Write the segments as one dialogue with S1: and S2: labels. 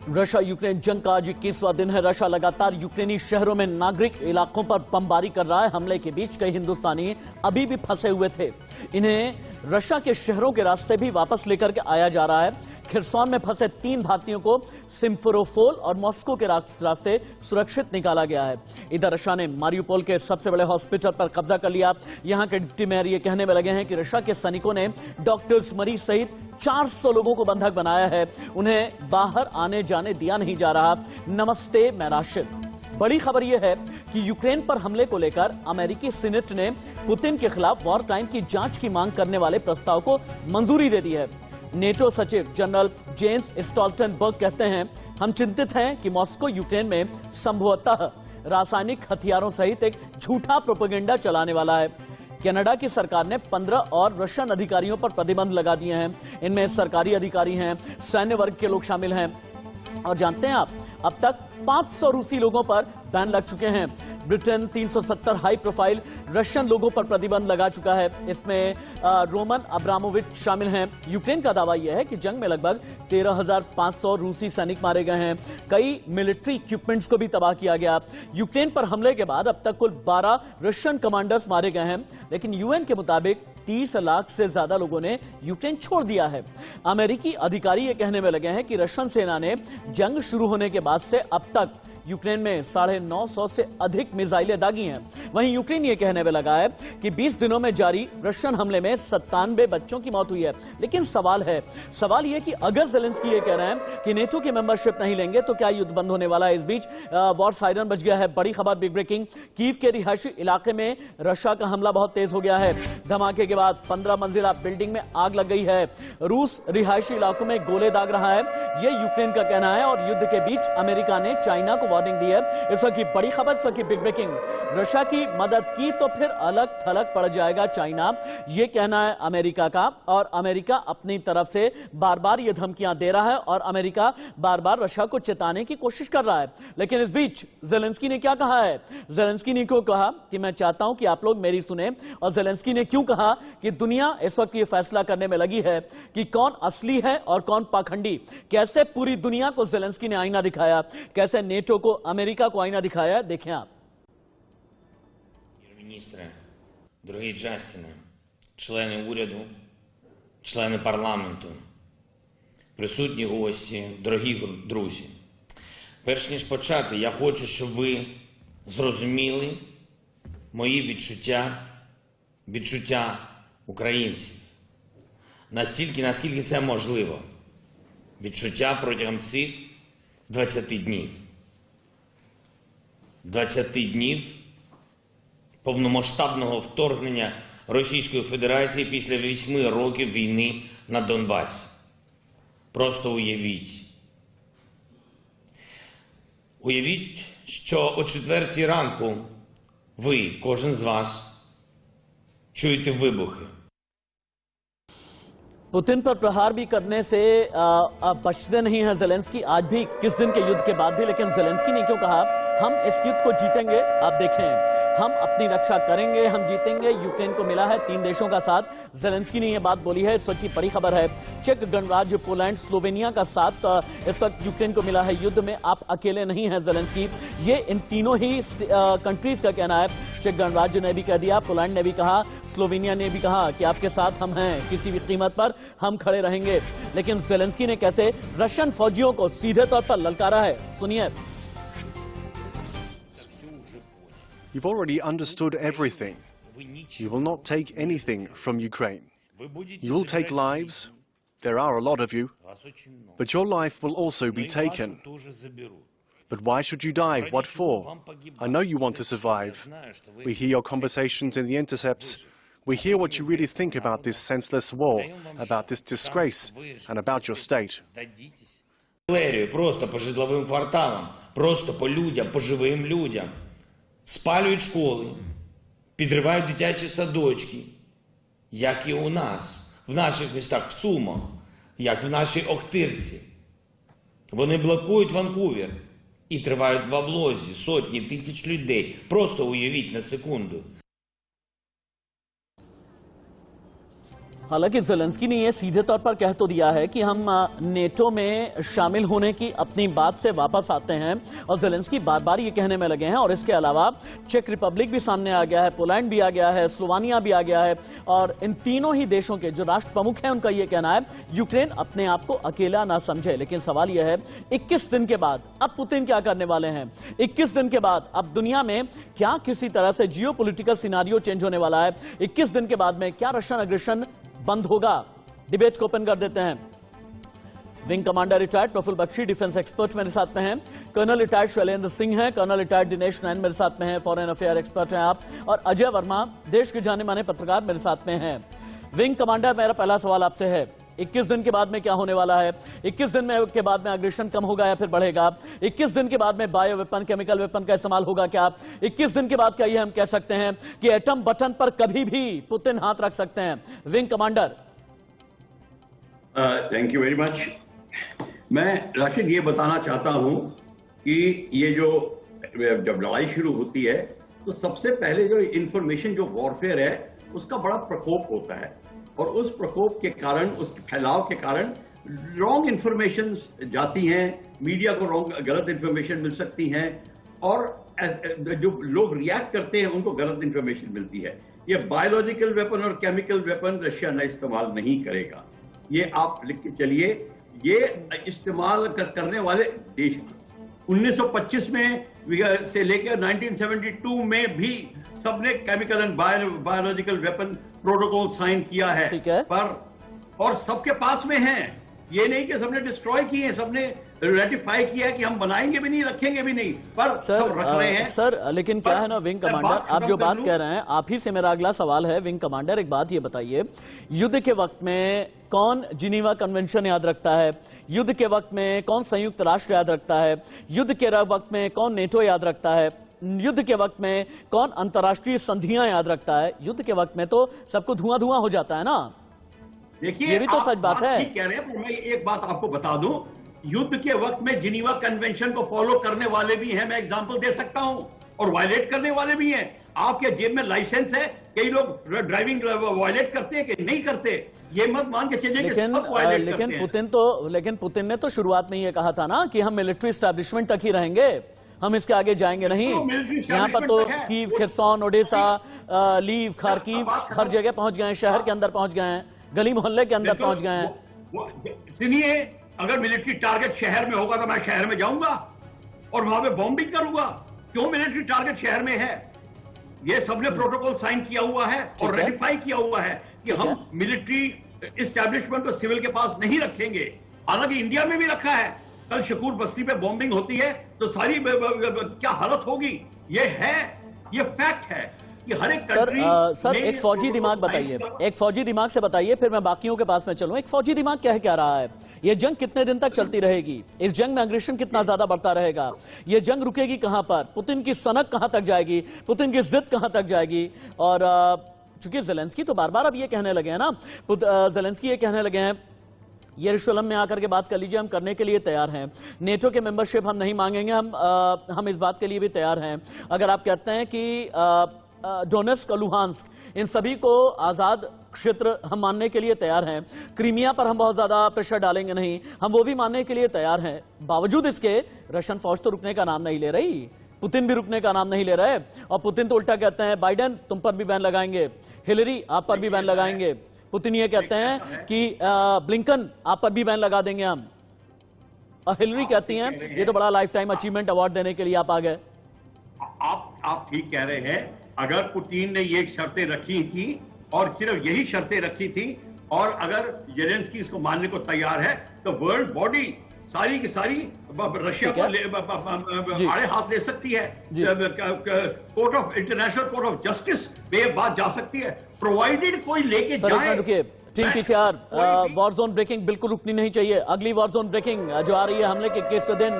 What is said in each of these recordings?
S1: Russia Ukraine जंग का आज 21वां दिन है। रशिया लगातार यूक्रेनी शहरों में नागरिक इलाकों पर बमबारी कर रहा है। हमले के बीच कई हिंदुस्तानी अभी भी फंसे हुए थे। इन्हें रशिया के शहरों के रास्ते भी वापस लेकर के आया जा रहा है। खिरसॉन में फंसे 3 भारतीयों को सिम्फेरोपोल और मॉस्को के रास्ते सुरक्षित निकाला गया है। इधर रशिया ने मारियुपोल के सबसे बड़े हॉस्पिटल पर कब्जा कर लिया। यहां के डिप्टी मेयर ये कहने में लगे हैं कि रशिया के सैनिकों ने डॉक्टर्स, मरीज सहित 400 लोगों को बंधक बनाया है। उन्हें बाहर आने जाने दिया नहीं जा रहा। नमस्ते मैं राशिद। बड़ी खबर यह है कि यूक्रेन पर हमले को लेकर अमेरिकी सीनेट ने पुतिन के खिलाफ वॉर क्राइम की जांच की मांग करने वाले प्रस्ताव को मंजूरी दे दी है। नेटो सचिव जनरल जेन्स स्टोल्टनबर्ग कहते हैं, हम चिंतित हैं कि मॉस्को यूक्रेन में संभवतः रासायनिक हथियारों सहित एक झूठा प्रोपेगेंडा चलाने वाला है। कनाडा की सरकार ने 15 और रशियन अधिकारियों पर प्रतिबंध लगा दिए हैं। इनमें सरकारी अधिकारी हैं, सैन्य वर्ग के लोग शामिल हैं। और जानते हैं आप, अब तक 500 रूसी लोगों पर बैन लग चुके हैं। ब्रिटेन 370 हाई प्रोफाइल रशियन लोगों पर प्रतिबंध लगा चुका है। इसमें रोमन अब्रामोविच शामिल हैं। यूक्रेन का दावा यह है कि जंग में लगभग 13,500 रूसी सैनिक मारे गए हैं। कई मिलिट्री इक्विपमेंट्स को भी तबाह किया गया। यूक्रेन पर हमले के बाद अब तक कुल 12 रशियन कमांडर्स मारे गए हैं। लेकिन यूएन के मुताबिक 30 लाख से ज्यादा लोगों ने यूक्रेन छोड़ दिया है। अमेरिकी अधिकारी ये कहने में लगे हैं कि रशियन सेना ने जंग शुरू होने के बाद से अब तक यूक्रेन में 950 से अधिक मिसाइलें दागी हैं। वहीं यूक्रेन ये कहने में लगा है कि 20 दिनों में जारी रशियन हमले में 97 बच्चों की मौत हुई है। लेकिन सवाल यह कि अगर ज़ेलेंस्की ये कह रहे हैं कि नेटो की मेंबरशिप नहीं लेंगे तो क्या युद्ध बंद होने वाला है? इस बीच वॉर सायरन बज गया है। बड़ी खबर, बिग ब्रेकिंग। कीव के रिहायशी इलाके में रशिया का हमला बहुत तेज हो गया है। धमाके के बाद 15 मंजिला बिल्डिंग में आग लग गई है। रूस रिहायशी इलाकों में गोले दाग रहा है, यह यूक्रेन का कहना है। और युद्ध के बीच अमेरिका ने चाइना को वार्निंग दी है। इस वक्त की बड़ी खबर, इस वक्त की बिग ब्रेकिंग। रशिया की मदद की तो फिर अलग थलग पड़ जाएगा चाइना, यह कहना है अमेरिका का। और अमेरिका अपनी तरफ से बार बार यह धमकियां दे रहा है और अमेरिका बार बार रशिया को चेताने की कोशिश कर रहा है। लेकिन इस बीच ज़ेलेंस्की ने क्या कहा है? ज़ेलेंस्की ने क्यों कहा कि मैं चाहता हूं कि आप लोग मेरी सुने, और ज़ेलेंस्की ने क्यों कहा कि दुनिया इस वक्त ये फैसला करने में लगी है कि कौन असली है और कौन पाखंडी। कैसे पूरी दुनिया को ज़ेलेंस्की ने आईना दिखाया, कैसे नेटो को, अमेरिका को आईना दिखाया, देखें आप।
S2: Міністри, дорогі Джастіне, члени уряду, члени парламенту, присутні гості, дорогі друзі. Перш ніж почати, я хочу, щоб ви зрозуміли мої відчуття українців. Настільки, наскільки це можливо. Відчуття протягом цих 20 днів. 20 днів повномасштабного вторгнення Російської Федерації після 8 років війни на Донбасі. Просто уявіть. Уявіть, що о 4 ранку ви, кожен з вас, чуєте вибухи.
S1: पुतिन पर प्रहार भी करने से बचते नहीं हैं ज़ेलेंस्की, आज भी किस दिन के युद्ध के बाद भी। लेकिन ज़ेलेंस्की ने क्यों कहा हम इस युद्ध को जीतेंगे? आप देखें, हम अपनी रक्षा करेंगे, हम जीतेंगे। यूक्रेन को मिला है 3 देशों का साथ। ज़ेलेंस्की ने यह बात बोली है। इस वक्त की बड़ी खबर है, चेक गणराज्य, पोलैंड, स्लोवेनिया का साथ इस वक्त यूक्रेन को मिला है। युद्ध में आप अकेले नहीं हैं ज़ेलेंस्की, ये इन तीनों ही कंट्रीज का कहना है। चेक गणराज्य ने भी कह दिया, पोलैंड ने भी कहा, स्लोवेनिया ने भी कहा कि आपके साथ हम हैं, किसी भी कीमत पर हम खड़े रहेंगे। लेकिन ज़ेलेंस्की ने कैसे रशियन फौजियों को सीधे तौर पर ललकारा है, सुनिए।
S3: You've already understood everything. You will not take anything from Ukraine. You will take lives. There are a lot of you. But your life will also be taken. But why should you die? What for? I know you want to survive. We hear your conversations in the intercepts. We hear what you really think about this senseless war, about this disgrace, and about your state.
S2: Просто по житловим кварталам, просто по людям, по живим людям. Спалюють школи, підривають дитячі садочки, як і у нас, в наших містах, в Сумах, як в нашій Охтирці. Вони блокують Ванкувер і тривають в облозі сотні тисяч людей. Просто уявіть на секунду.
S1: हालांकि Zelensky ने यह सीधे तौर पर कह तो दिया है कि हम नेटो में शामिल होने की अपनी बात से वापस आते हैं, और ज़ेलेंस्की बार बार ये कहने में लगे हैं। और इसके अलावा चेक रिपब्लिक भी सामने आ गया है, पोलैंड भी आ गया है, स्लोवानिया भी आ गया है, और इन तीनों ही देशों के जो राष्ट्र प्रमुख हैं उनका यह कहना है यूक्रेन अपने आप को अकेला ना समझे। लेकिन सवाल यह है 21 दिन के बाद अब पुतिन क्या करने वाले हैं? 21 दिन के बाद अब दुनिया में क्या किसी तरह से जियोपॉलिटिकल सिनेरियो चेंज होने वाला है? 21 दिन के बाद में क्या रशियन अग्रेशन बंद होगा? डिबेट को ओपन कर देते हैं। Wing commander retired Praful Bakshi defence expert मेरे साथ में हैं, कर्नल रिटायर्ड शैलेंद्र सिंह हैं, कर्नल रिटायर्ड दिनेश नैन मेरे साथ में हैं, फॉरेन अफेयर एक्सपर्ट हैं आप, और अजय वर्मा देश के जाने माने पत्रकार मेरे साथ में हैं। विंग कमांडर, मेरा पहला सवाल आपसे है, 21 दिन के बाद में क्या होने वाला है? 21 दिन में के बाद में अग्रेशन कम होगा या फिर बढ़ेगा? 21 दिन के बाद में बायो वेपन, केमिकल वेपन का इस्तेमाल होगा क्या? 21 दिन के बाद क्या ये हम कह सकते हैं कि एटम बटन पर कभी भी पुतिन हाथ रख सकते हैं? Wing commander.
S4: Thank you very much. मैं राशिद ये बताना चाहता हूं कि ये जो जब लड़ाई शुरू होती है तो सबसे पहले जो इंफॉर्मेशन, जो वॉरफेयर है, उसका बड़ा प्रकोप होता है, और उस प्रकोप के कारण, उस फैलाव के कारण रॉन्ग इंफॉर्मेशन जाती हैं, मीडिया को गलत इंफॉर्मेशन मिल सकती हैं, और जो लोग रिएक्ट करते हैं उनको गलत इंफॉर्मेशन मिलती है। ये बायोलॉजिकल वेपन और केमिकल वेपन रशिया न इस्तेमाल नहीं करेगा, ये आप लिख के चलिए। ये इस्तेमाल करने वाले देश 1925 में से लेकर 1972 में भी सबने chemical and biological weapon protocol sign किया है, पर और सबके पास में है। ये नहीं कि सबने डिस्ट्रॉय किए हैं, सबने रेटिफाई किया है कि हम बनाएंगे भी नहीं, रखेंगे भी नहीं, पर सब रख रहे हैं।
S1: सर लेकिन क्या है ना विंग कमांडर, आप जो बात कह रहे हैं, आप ही से मेरा अगला सवाल है। विंग कमांडर, एक बात ये बताइए, युद्ध के वक्त में कौन जिनीवा कन्वेंशन याद रखता है? युद्ध के वक्त में कौन संयुक्त राष्ट्र याद रखता है? युद्ध के वक्त में कौन नेटो याद रखता है? युद्ध के वक्त में कौन अंतर्राष्ट्रीय संधियां याद रखता है? युद्ध के वक्त में तो सबको धुआं धुआं हो जाता है ना।
S4: देखिए,
S1: ये भी तो सच बात है।
S4: ठीक कह रहे हैं, मैं एक बात आपको बता दूं, युद्ध के वक्त में जिनीवा कन्वेंशन को फॉलो करने वाले भी हैं, मैं एग्जांपल दे सकता हूं, और वायलेट करने वाले भी हैं। आपके जेब में लाइसेंस है, कई लोग ड्राइविंग वायलेट करते हैं कि नहीं करते, ये मत मान के चलिए कि सब वायलेट करते हैं।
S1: लेकिन पुतिन ने तो शुरुआत में ये कहा था ना कि हम मिलिट्री एस्टैब्लिशमेंट तक ही रहेंगे, हम इसके आगे जाएंगे नहीं। यहाँ पर तो कीव, खिरसौन, ओडेसा, लीव, खारकीव, हर जगह पहुंच गए हैं, शहर के अंदर पहुंच गए हैं, गली मोहल्ले के अंदर पहुंच गए हैं।
S4: सुनिए, अगर मिलिट्री टारगेट शहर में होगा तो मैं शहर में जाऊंगा और वहां पे बॉम्बिंग करूंगा। क्यों मिलिट्री टारगेट शहर में है? ये सबने प्रोटोकॉल साइन किया हुआ है और रेटिफाई किया हुआ है कि हम मिलिट्री एस्टैब्लिशमेंट को सिविल के पास नहीं रखेंगे। हालांकि इंडिया में भी रखा है। कल शकूर बस्ती पे बॉम्बिंग होती है तो सारी क्या हालत होगी? ये है, ये फैक्ट है कि हर एक कंट्री।
S1: सर एक फौजी दिमाग बताइए, एक फौजी दिमाग से बताइए, फिर मैं बाकियों के पास में चलूं। एक फौजी दिमाग क्या रहा है? ये जंग कितने दिन तक चलती रहेगी? इस जंग में अग्रेशन कितना ज्यादा बढ़ता रहेगा? ये जंग रुकेगी कहां पर? पुतिन की सनक कहां तक जाएगी? पुतिन की जिद कहां तक जाएगी? और चूंकि ज़ेलेंस्की तो बार बार अब ये कहने लगे हैं ना, ज़ेलेंस्की ये कहने लगे हैं, यरूशलेम में आकर के बात कर लीजिए, हम करने के लिए तैयार हैं, नेटो के मेंबरशिप हम नहीं मांगेंगे, हम इस बात के लिए भी तैयार हैं। अगर आप कहते हैं कि डोनेस्क, लुहांस्क, इन सभी को आज़ाद क्षेत्र हम मानने के लिए तैयार हैं, क्रीमिया पर हम बहुत ज़्यादा प्रेशर डालेंगे नहीं, हम वो भी मानने के लिए तैयार हैं। बावजूद इसके रशियन फौज तो रुकने का नाम नहीं ले रही, पुतिन भी रुकने का नाम नहीं ले रहे, और पुतिन तो उल्टा कहते हैं बाइडेन तुम पर भी बैन लगाएंगे, हिलरी आप पर भी बैन लगाएंगे। पुतिन ये कहते हैं कि ब्लिंकन आप पर भी बैन लगा देंगे हम, और हिलरी कहती हैं ये तो बड़ा लाइफ टाइम अचीवमेंट अवार्ड देने के लिए आप आ गए।
S4: आप ठीक कह रहे हैं। अगर पुतिन ने ये शर्तें रखी थी और सिर्फ यही शर्तें रखी थी, और अगर ज़ेलेंस्की इसको मानने को तैयार है, तो वर्ल्ड बॉडी सारी की सारी रशिया को आड़े हाथ ले सकती है। Court of international court of justice में ये बात जा सकती है, प्रोवाइडेड कोई लेके जाए।
S1: Team PCR, war zone breaking बिल्कुल रुकनी नहीं चाहिए। अगली वॉर जोन ब्रेकिंग जो आ रही है, हमले के 21वें दिन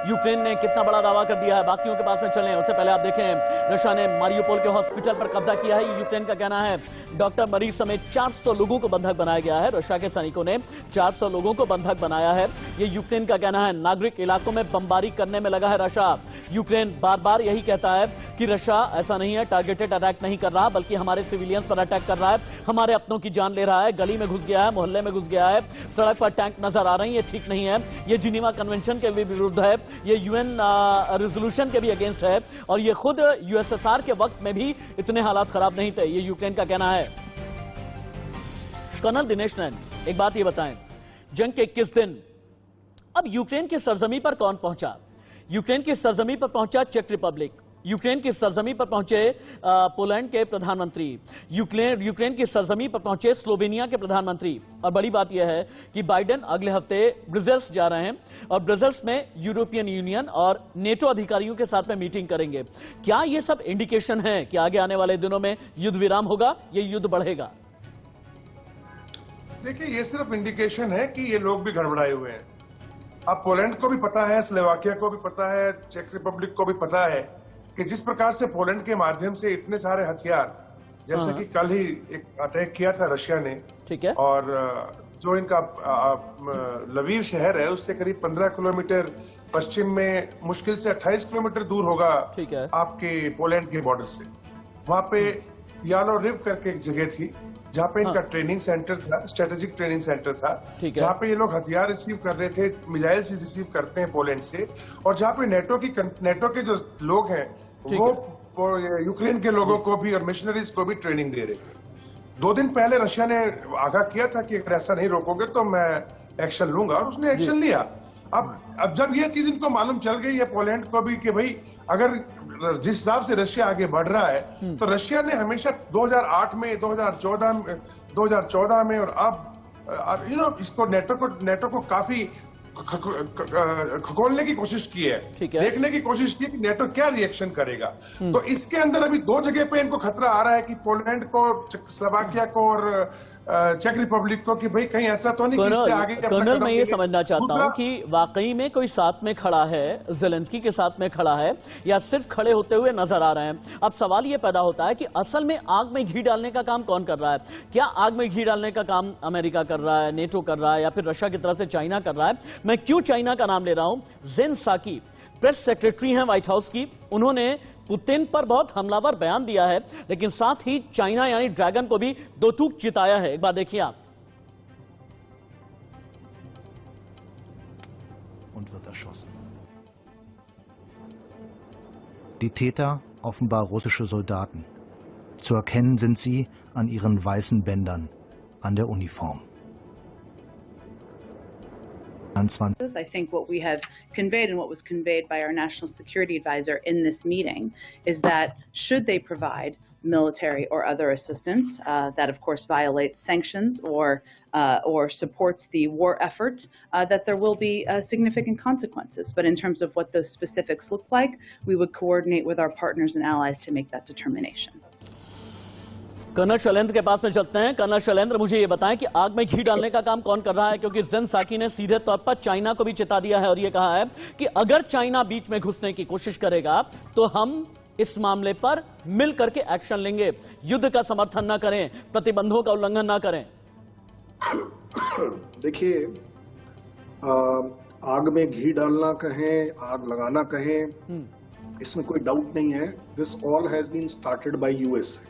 S1: यूक्रेन ने कितना बड़ा दावा कर दिया है। बाकियों के पास में चलें, उससे पहले आप देखें रशिया ने मारियोपोल के हॉस्पिटल पर कब्जा किया है। यूक्रेन का कहना है डॉक्टर, मरीज समेत 400 लोगों को बंधक बनाया गया है। रशिया के सैनिकों ने 400 लोगों को बंधक बनाया है, ये यूक्रेन का कहना है। नागरिक इलाकों में बमबारी करने में लगा है रशिया। यूक्रेन बार बार यही कहता है कि रशिया ऐसा नहीं है, टारगेटेड अटैक नहीं कर रहा, बल्कि हमारे सिविलियंस पर अटैक कर रहा है, हमारे अपनों की जान ले रहा है, गली में घुस गया है, मोहल्ले में घुस गया है, सड़क पर टैंक नजर आ रही है, ये ठीक नहीं है, ये जिनीवा कन्वेंशन के भी विरुद्ध है, ये यूएन रेजोल्यूशन के भी अगेंस्ट है, और ये खुद यूएसएसआर के वक्त में भी इतने हालात खराब नहीं थे, ये यूक्रेन का कहना है। कर्नल दिनेश नैन, एक बात ये बताएं, जंग के 21 दिन अब यूक्रेन की सरजमी पर कौन पहुंचा? यूक्रेन की सरजमी पर पहुंचा चेक रिपब्लिक, यूक्रेन की सरजमी पर पहुंचे पोलैंड के प्रधानमंत्री, यूक्रेन की सरजमी पर पहुंचे स्लोवेनिया के प्रधानमंत्री, और बड़ी बात यह है कि बाइडेन अगले हफ्ते ब्रसेल्स जा रहे हैं और ब्रसेल्स में यूरोपियन यूनियन और नेटो अधिकारियों के साथ में मीटिंग करेंगे। क्या यह सब इंडिकेशन है कि आगे आने वाले दिनों में युद्ध विराम होगा, यह युद्ध बढ़ेगा?
S5: देखिए, ये सिर्फ इंडिकेशन है कि ये लोग भी गड़बड़ाए हुए हैं। अब पोलैंड को भी पता है, स्लोवाकिया को भी पता है, चेक रिपब्लिक को भी पता है कि जिस प्रकार से पोलैंड के माध्यम से इतने सारे हथियार, जैसे कि कल ही एक अटैक किया था रशिया ने, ठीक है, और जो इनका लवीव शहर है उससे करीब 15 किलोमीटर पश्चिम में, मुश्किल से 28 किलोमीटर दूर होगा आपके पोलैंड के बॉर्डर से। वहां पे यालो रिव करके एक जगह थी जहाँ पे इनका ट्रेनिंग सेंटर था, स्ट्रेटेजिक ट्रेनिंग सेंटर था, जहाँ पे ये लोग हथियार रिसीव कर रहे थे, मिसाइल से रिसीव करते हैं पोलैंड से, और जहाँ पे नेटो के जो लोग हैं वो यूक्रेन के लोगों को भी और मिशनरीज को भी ट्रेनिंग दे रहे थे। 2 दिन पहले रशिया ने आगाह किया था कि अगर ऐसा नहीं रोकोगे तो मैं एक्शन लूंगा, और उसने एक्शन लिया। अब जब ये चीज इनको मालूम चल गई है पोलैंड को भी कि भाई अगर जिस हिसाब से रशिया आगे बढ़ रहा है, तो रशिया ने हमेशा 2008 में, 2014 में और अब इसको नेटो को काफी खगोलने की कोशिश की है, देखने की कोशिश की कि नेटो क्या रिएक्शन करेगा। तो इसके अंदर अभी 2 जगह पे इनको खतरा आ रहा है कि पोलैंड को, स्लोवाकिया को और चेक रिपब्लिक को, कि भाई कहीं ऐसा तो नहीं कि इससे आगे।
S1: कर्नल, मैं ये समझना चाहता हूं कि वाकई में कोई साथ में खड़ा है, ज़ेलेंस्की के साथ में खड़ा है, या सिर्फ खड़े होते हुए नजर आ रहे हैं? अब सवाल ये पैदा होता है कि असल में आग में घी डालने का काम कौन कर रहा है? क्या आग में घी डालने का काम अमेरिका कर रहा है, नेटो कर रहा है, या फिर रशिया की तरफ से चाइना कर रहा है? मैं क्यों चाइना का नाम ले रहा हूं? जेन साकी प्रेस सेक्रेटरी हैं व्हाइट हाउस की, उन्होंने पुतिन पर बहुत हमलावर बयान दिया है, लेकिन साथ ही चाइना यानी ड्रैगन को भी 2 टूक चिताया है। एक बार देखिए आप।
S6: Und wird erschossen. Die Täter, offenbar russische Soldaten. Zu erkennen sind sie an ihren weißen Bändern an der Uniform.
S7: I think what we have conveyed and what was conveyed by our national security advisor in this meeting is that should they provide military or other assistance that of course violates sanctions or supports the war effort, that there will be significant consequences. But in terms of what those specifics look like, we would coordinate with our partners and allies to make that determination.
S1: Colonel Shailendra के पास में चलते हैं। Colonel Shailendra, मुझे ये बताएं कि आग में घी डालने का काम कौन कर रहा है, क्योंकि जेन साकी ने सीधे तौर पर चाइना को भी चेता दिया है और ये कहा है कि अगर चाइना बीच में घुसने की कोशिश करेगा तो हम इस मामले पर मिल करके एक्शन लेंगे, युद्ध का समर्थन ना करें, प्रतिबंधों का उल्लंघन ना करें।
S8: देखिए, आग में घी डालना कहें, आग लगाना कहें, इसमें कोई डाउट नहीं है। This all has been started by US.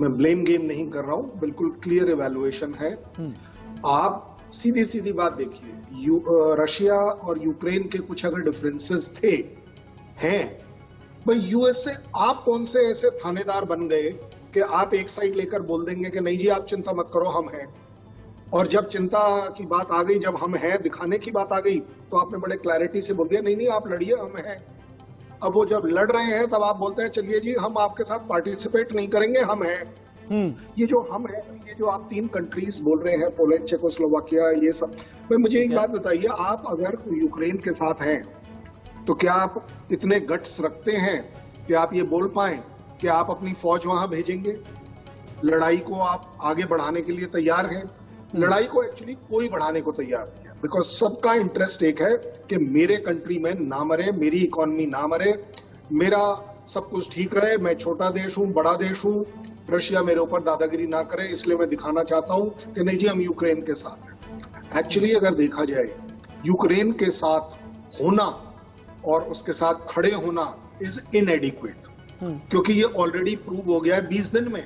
S8: मैं ब्लेम गेम नहीं कर रहा हूं, बिल्कुल क्लियर इवैल्यूएशन है। आप सीधी सीधी बात देखिए, रशिया और यूक्रेन के कुछ अगर डिफरेंसेस थे, हैं, भाई यूएस से आप कौन से ऐसे थानेदार बन गए कि आप एक साइड लेकर बोल देंगे कि नहीं जी आप चिंता मत करो, हम हैं, और जब चिंता की बात आ गई, जब हम हैं दिखाने की बात आ गई, तो आपने बड़े क्लैरिटी से बोल दिया नहीं नहीं आप लड़िए, हम हैं। अब वो जब लड़ रहे हैं तब आप बोलते हैं चलिए जी हम आपके साथ पार्टिसिपेट नहीं करेंगे, हम हैं। ये जो हम हैं, ये जो आप 3 कंट्रीज बोल रहे हैं, पोलैंड, चेकोस्लोवाकिया, ये सब, भाई मुझे एक बात बताइए, आप अगर यूक्रेन के साथ हैं तो क्या आप इतने गट्स रखते हैं कि आप ये बोल पाए कि आप अपनी फौज वहां भेजेंगे? लड़ाई को आप आगे बढ़ाने के लिए तैयार हैं? लड़ाई को एक्चुअली कोई बढ़ाने को तैयार नहीं है, बिकॉज सबका इंटरेस्ट एक है कि मेरे कंट्री में ना मरे, मेरी इकोनॉमी ना मरे, मेरा सब कुछ ठीक रहे, मैं छोटा देश हूं, बड़ा देश हूं, रशिया मेरे ऊपर दादागिरी ना करे, इसलिए मैं दिखाना चाहता हूं कि नहीं जी हम यूक्रेन के साथ हैं। एक्चुअली अगर देखा जाए, यूक्रेन के साथ होना और उसके साथ खड़े होना इज इनएडिक्वेट। क्योंकि ये ऑलरेडी प्रूव हो गया है 20 दिन में।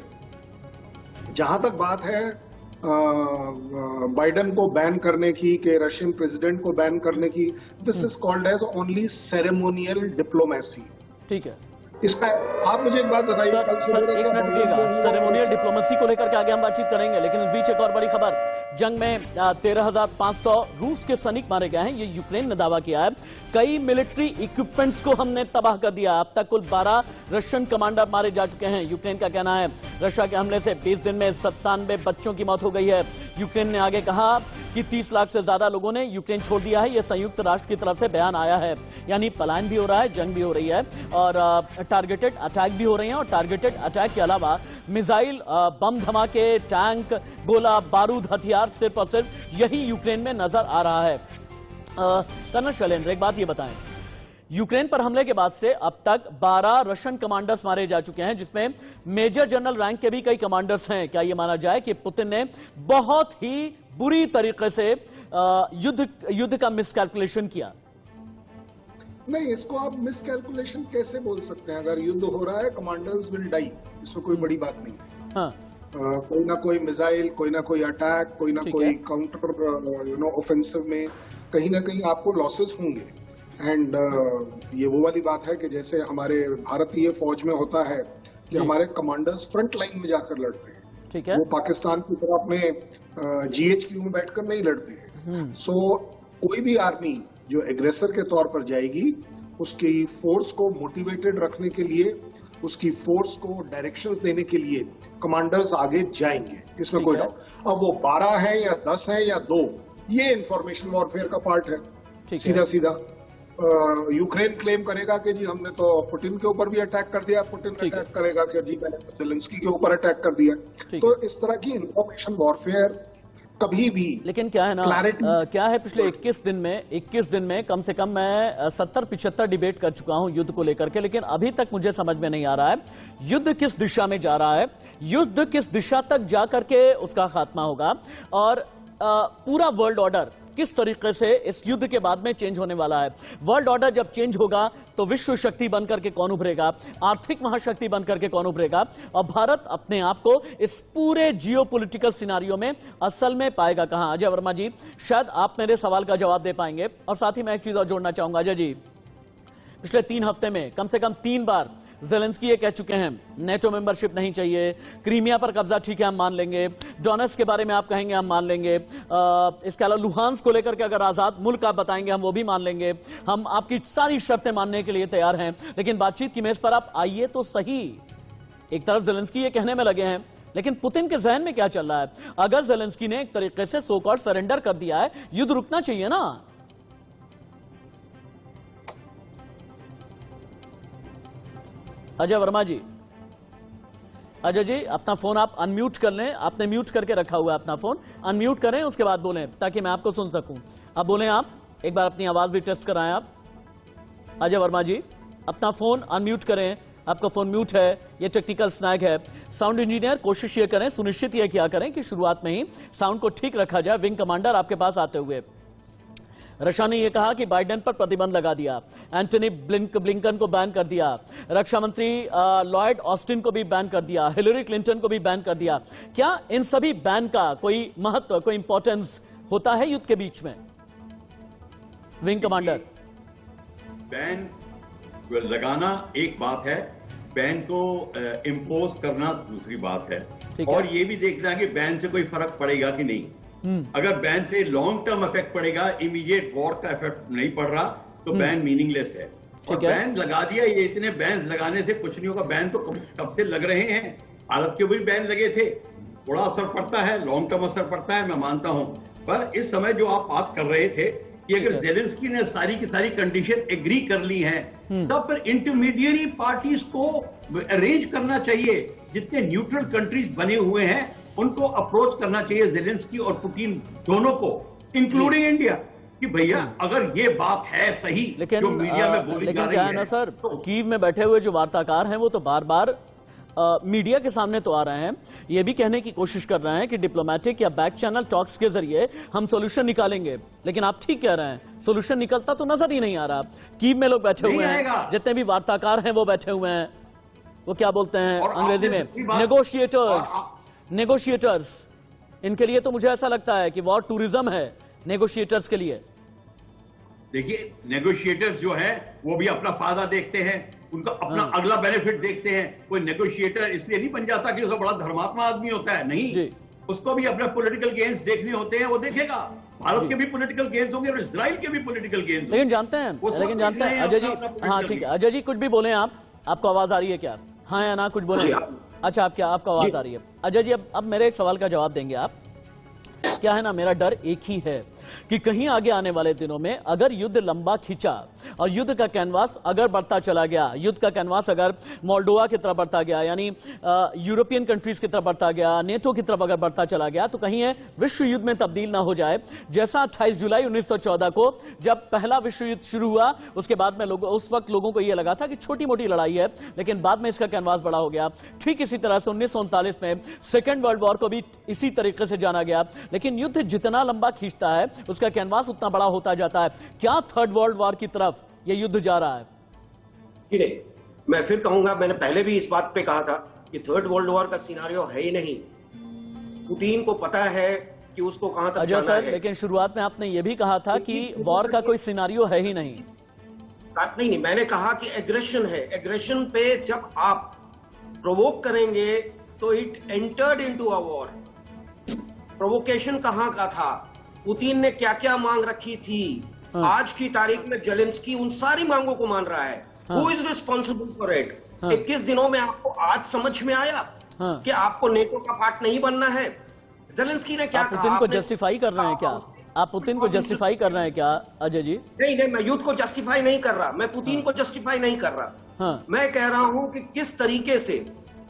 S8: जहां तक बात है बाइडेन को बैन करने की, के रशियन प्रेसिडेंट को बैन करने की, this is called as only ceremonial diplomacy.
S1: ठीक है
S8: इसका आप मुझे एक बात बताइए।
S1: सर एक मिनट रुकिएगा, सेरेमोनियल डिप्लोमेसी को लेकर के आगे हम बातचीत करेंगे, लेकिन इस बीच एक और बड़ी खबर। जंग में 13,500 रूस के सैनिक मारे गए हैं, ये यूक्रेन ने दावा किया है। कई मिलिट्री इक्विपमेंट्स को हमने तबाह कर दिया। अब तक कुल 12 रशियन कमांडर मारे जा चुके हैं। यूक्रेन का कहना है रशिया के हमले से 20 दिन में 97 बच्चों की मौत हो गई है। यूक्रेन ने आगे कहा कि 30 लाख से ज्यादा लोगों ने यूक्रेन छोड़ दिया है। यह संयुक्त राष्ट्र की तरफ से बयान आया है। यानी पलायन भी हो रहा है, जंग भी हो रही है और टारगेटेड अटैक भी हो रहे हैं। और टारगेटेड अटैक के अलावा मिसाइल, बम धमाके, टैंक, गोला बारूद, हथियार, सिर्फ और सिर्फ यही यूक्रेन में नजर आ रहा है। कर्नल शैलेंद्र, एक बात ये बताएं, यूक्रेन पर हमले के बाद से अब तक 12 रशियन कमांडर्स मारे जा चुके हैं, जिसमें मेजर जनरल रैंक के भी कई कमांडर्स हैं। क्या यह माना जाए कि पुतिन ने बहुत ही बुरी तरीके से युद्ध का मिसकैलकुलेशन किया?
S8: नहीं, इसको आप मिसकैलकुलेशन कैसे बोल सकते हैं? अगर युद्ध हो रहा है, कमांडर्स विल डाई, इसमें कोई बड़ी बात नहीं है।
S1: हाँ।
S8: कोई ना कोई मिसाइल, कोई ना कोई अटैक, कोई ना कोई काउंटर ऑफेंसिव में कहीं ना कहीं आपको लॉसेस होंगे। एंड ये वो वाली बात है कि जैसे हमारे भारतीय फौज में होता है कि हमारे कमांडर्स फ्रंट लाइन में जाकर लड़ते हैं।
S1: ठीक है।
S8: वो पाकिस्तान की तरह अपने GHQ में बैठकर नहीं लड़ते हैं। सो कोई भी आर्मी जो एग्रेसर के तौर पर जाएगी, उसकी फोर्स को मोटिवेटेड रखने के लिए, उसकी फोर्स को डायरेक्शंस देने के लिए कमांडर्स आगे जाएंगे, इसमें कोई डाउट। अब वो 12 है या 10 है या 2, ये इंफॉर्मेशन वॉरफेयर का पार्ट है। सीधा सीधा यूक्रेन क्लेम करेगा कि जी हमने तो पुतिन के ऊपर भी अटैक कर दिया, पुतिन अटैक करेगा कि जी मैंने तो ज़ेलेंस्की के ऊपर अटैक कर दिया। तो इस तरह की इंफॉर्मेशन वॉरफेयर कभी भी,
S1: लेकिन क्या है ना, क्या है, पिछले 21 दिन में कम से कम मैं 70-75 डिबेट कर चुका हूं युद्ध को लेकर के, लेकिन अभी तक मुझे समझ में नहीं आ रहा है युद्ध किस दिशा में जा रहा है, युद्ध किस दिशा तक जा करके उसका खात्मा होगा, और पूरा वर्ल्ड ऑर्डर किस तरीके से इस युद्ध के बाद में चेंज होने वाला है। वर्ल्ड ऑर्डर जब चेंज होगा तो विश्व शक्ति बनकर के कौन उभरेगा, आर्थिक महाशक्ति बनकर के कौन उभरेगा, और भारत अपने आप को इस पूरे जियोपॉलिटिकल सिनारियो में असल में पाएगा कहां? अजय वर्मा जी, शायद आप मेरे सवाल का जवाब दे पाएंगे। और साथ ही मैं एक चीज और जोड़ना चाहूंगा। अजय जी, पिछले 3 हफ्ते में कम से कम 3 बार ज़ेलेंस्की ये कह चुके हैं नेटो मेंबरशिप नहीं चाहिए, क्रीमिया पर कब्जा ठीक है हम मान लेंगे, डोनेट्स के बारे में आप कहेंगे हम मान लेंगे, इसके अलावा लुहांस को लेकर के अगर आजाद मुल्क आप बताएंगे हम वो भी मान लेंगे, हम आपकी सारी शर्तें मानने के लिए तैयार हैं। लेकिन बातचीत की मेज पर आप आइए तो सही। एक तरफ ज़ेलेंस्की ये कहने में लगे हैं, लेकिन पुतिन के जहन में क्या चल रहा है? अगर ज़ेलेंस्की ने एक तरीके से सो कॉल्ड सरेंडर कर दिया है, युद्ध रुकना चाहिए ना। अजय वर्मा जी, अजय जी अपना फोन आप अनम्यूट कर लें, आपने म्यूट करके रखा हुआ है अपना फोन, अनम्यूट करें उसके बाद बोलें ताकि मैं आपको सुन सकूं। अब बोलें आप, एक बार अपनी आवाज भी टेस्ट कराएं आप। अजय वर्मा जी अपना फोन अनम्यूट करें, आपका फोन म्यूट है, ये टेक्निकल स्नैग है। साउंड इंजीनियर कोशिश ये करें, सुनिश्चित ये किया करें कि शुरुआत में ही साउंड को ठीक रखा जाए। विंग कमांडर आपके पास आते हुए रशिया ने यह कहा कि बाइडेन पर प्रतिबंध लगा दिया, एंटनी ब्लिंकन को बैन कर दिया, रक्षा मंत्री लॉयड ऑस्टिन को भी बैन कर दिया, हिलरी क्लिंटन को भी बैन कर दिया। क्या इन सभी बैन का कोई महत्व, कोई इंपॉर्टेंस होता है युद्ध के बीच में? विंग कमांडर,
S4: बैन लगाना एक बात है, बैन को इम्पोज करना दूसरी बात है। और ये भी देखना है कि बैन से कोई फर्क पड़ेगा कि नहीं। अगर बैन से लॉन्ग टर्म इफेक्ट पड़ेगा, इमीडिएट वॉर का इफेक्ट नहीं पड़ रहा, तो बैन मीनिंगलेस है। और बैन लगा दिया, ये इतने बैन लगाने से कुछ नहीं होगा। बैन तो कब से लग रहे हैं, भारत के भी बैन लगे थे, थोड़ा असर पड़ता है, लॉन्ग टर्म असर पड़ता है, मैं मानता हूं। पर इस समय जो आप बात कर रहे थे कि अगर ज़ेलेंस्की ने सारी की सारी कंडीशन एग्री कर ली हैं, तब फिर इंटरमीडिएरी पार्टीज को अरेंज करना चाहिए। जितने न्यूट्रल कंट्रीज बने हुए हैं उनको अप्रोच करना चाहिए, ज़ेलेंस्की और पुतिन दोनों को, इंक्लूडिंग इंडिया, कि भैया अगर ये बात है सही जो मीडिया में बोली जा रही है
S1: ना सर, कीव में बैठे हुए जो वार्ताकार हैं वो तो बार बार मीडिया के सामने तो आ रहे हैं, ये भी कहने की कोशिश कर रहे हैं कि डिप्लोमेटिक या बैक चैनल टॉक्स के जरिए हम सोल्यूशन निकालेंगे। लेकिन आप ठीक कह रहे हैं, सोल्यूशन निकलता तो नजर ही नहीं आ रहा। कीव में लोग बैठे हुए हैं, जितने भी वार्ताकार हैं वो बैठे हुए हैं। वो क्या बोलते हैं
S4: और
S1: अंग्रेजी
S4: आपने
S1: में,
S4: दूसरी बात-
S1: नेगोशिएटर्स, इनके लिए तो मुझे ऐसा लगता है कि वॉर टूरिज्म है नेगोशिएटर्स के लिए।
S4: देखिए, नेगोशिएटर्स जो है वो भी अपना फायदा देखते हैं, उनका अपना अगला बेनिफिट देखते हैं। कोई नेगोशिएटर इसलिए नहीं बन जाता कि उसका बड़ा धर्मात्मा आदमी होता है, नहीं
S1: जी।
S4: उसको भी अपने पॉलिटिकल गेन्स देखने होते हैं, वो देखेगा। भारत के भी पॉलिटिकल गेन्स होंगे और इजराइल के भी पॉलिटिकल गेन्स।
S1: लेकिन जानते हैं अजय जी, हाँ ठीक है अजय जी, कुछ भी बोले आप, आपको आवाज आ रही है क्या? हाँ या ना कुछ बोले? अच्छा, आपको आवाज आ रही है। अजय जी, अब मेरे एक सवाल का जवाब देंगे आप? क्या है ना, मेरा डर एक ही है कि कहीं आगे आने वाले दिनों में अगर युद्ध लंबा खिंचा और युद्ध का कैनवास अगर बढ़ता चला गया, युद्ध का कैनवास अगर मोल्डोवा की तरफ बढ़ता गया, यानी यूरोपियन कंट्रीज की तरफ बढ़ता गया, नेटो की तरफ अगर बढ़ता चला गया, तो कहीं विश्व युद्ध में तब्दील ना हो जाए, जैसा 28 जुलाई 1914 को जब पहला विश्व युद्ध शुरू हुआ, उसके बाद में उस वक्त लोगों को यह लगा था कि छोटी मोटी लड़ाई है, लेकिन बाद में इसका कैनवास बड़ा हो गया। ठीक इसी तरह से 1939 में सेकेंड वर्ल्ड वॉर को भी इसी तरीके से जाना गया। लेकिन युद्ध जितना लंबा खींचता है उसका कैनवास उतना बड़ा होता जाता है। क्या थर्ड वर्ल्ड वॉर की तरफ यह युद्ध जा रहा है?
S9: नहीं, मैं फिर कहूंगा, मैंने पहले भी इस बात पे कहा था कि थर्ड वर्ल्ड वॉर का सिनारियो है ही नहीं। पुतिन को पता है कि उसको कहां तक जाना है।
S1: लेकिन शुरुआत में आपने यह भी कहा था कि वॉर का कोई सिनारियो है ही नहीं।
S9: नहीं, मैंने कहा कि एग्रेशन है। एग्रेशन पे जब आप प्रोवोक करेंगे तो it entered into a war. Provocation कहां का था, पुतिन ने क्या क्या मांग रखी थी, आज की तारीख में जेलेंस्की उन सारी मांगों को मान रहा है। Who is responsible for it? 21 दिनों में आपको आज समझ में आया कि आपको नेटो का पार्ट नहीं बनना है। जेलेंस्की ने क्या कहा?
S1: पुतिन को जस्टिफाई कर रहे हैं क्या आप? पुतिन को जस्टिफाई कर रहे हैं क्या अजय जी?
S9: नहीं, मैं युद्ध को जस्टिफाई नहीं कर रहा, मैं पुतिन को जस्टिफाई नहीं कर रहा। मैं कह रहा हूं कि किस तरीके से